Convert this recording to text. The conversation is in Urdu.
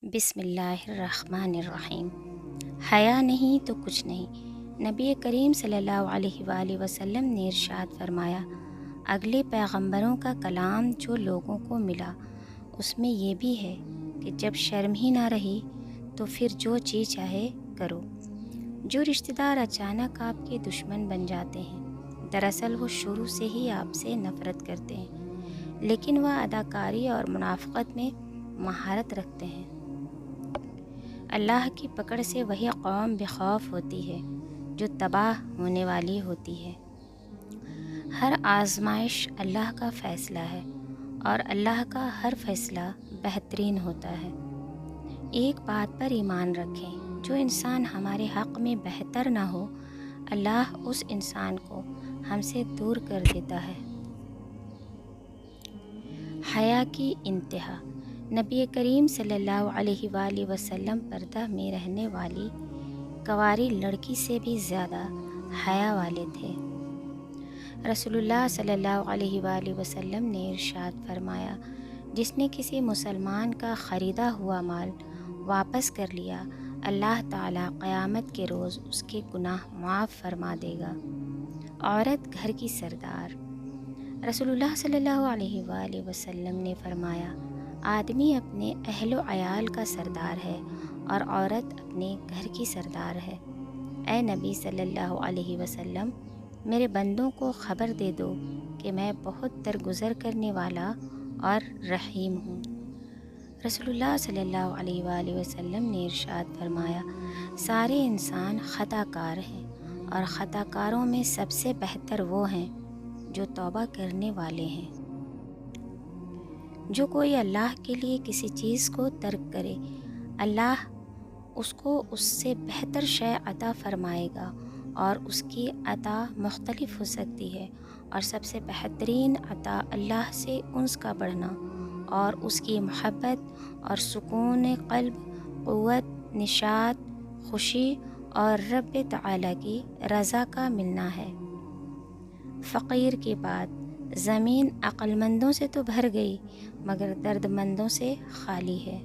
بسم اللہ الرحمن الرحیم۔ حیا نہیں تو کچھ نہیں۔ نبی کریم صلی اللہ علیہ وآلہ وسلم نے ارشاد فرمایا، اگلے پیغمبروں کا کلام جو لوگوں کو ملا اس میں یہ بھی ہے کہ جب شرم ہی نہ رہی تو پھر جو چیز چاہے کرو۔ جو رشتہ دار اچانک آپ کے دشمن بن جاتے ہیں دراصل وہ شروع سے ہی آپ سے نفرت کرتے ہیں، لیکن وہ اداکاری اور منافقت میں مہارت رکھتے ہیں۔ اللہ کی پکڑ سے وہی قوم بے خوف ہوتی ہے جو تباہ ہونے والی ہوتی ہے۔ ہر آزمائش اللہ کا فیصلہ ہے اور اللہ کا ہر فیصلہ بہترین ہوتا ہے۔ ایک بات پر ایمان رکھیں، جو انسان ہمارے حق میں بہتر نہ ہو اللہ اس انسان کو ہم سے دور کر دیتا ہے۔ حیا کی انتہا۔ نبی کریم صلی اللہ علیہ وآلہ وسلم پردہ میں رہنے والی کنواری لڑکی سے بھی زیادہ حیا والے تھے۔ رسول اللہ صلی اللہ علیہ وآلہ وسلم نے ارشاد فرمایا، جس نے کسی مسلمان کا خریدا ہوا مال واپس کر لیا اللہ تعالیٰ قیامت کے روز اس کے گناہ معاف فرما دے گا۔ عورت گھر کی سردار۔ رسول اللہ صلی اللہ علیہ وآلہ وسلم نے فرمایا، آدمی اپنے اہل و عیال کا سردار ہے اور عورت اپنے گھر کی سردار ہے۔ اے نبی صلی اللہ علیہ وسلم، میرے بندوں کو خبر دے دو کہ میں بہت درگزر کرنے والا اور رحیم ہوں۔ رسول اللہ صلی اللہ علیہ وآلہ وسلم نے ارشاد فرمایا، سارے انسان خطا کار ہیں اور خطا کاروں میں سب سے بہتر وہ ہیں جو توبہ کرنے والے ہیں۔ جو کوئی اللہ کے لیے کسی چیز کو ترک کرے اللہ اس کو اس سے بہتر شے عطا فرمائے گا، اور اس کی عطا مختلف ہو سکتی ہے، اور سب سے بہترین عطا اللہ سے انس کا بڑھنا اور اس کی محبت اور سکون قلب، قوت، نشاط، خوشی اور رب تعالیٰ کی رضا کا ملنا ہے۔ فقیر کے بعد زمین عقل مندوں سے تو بھر گئی مگر درد مندوں سے خالی ہے۔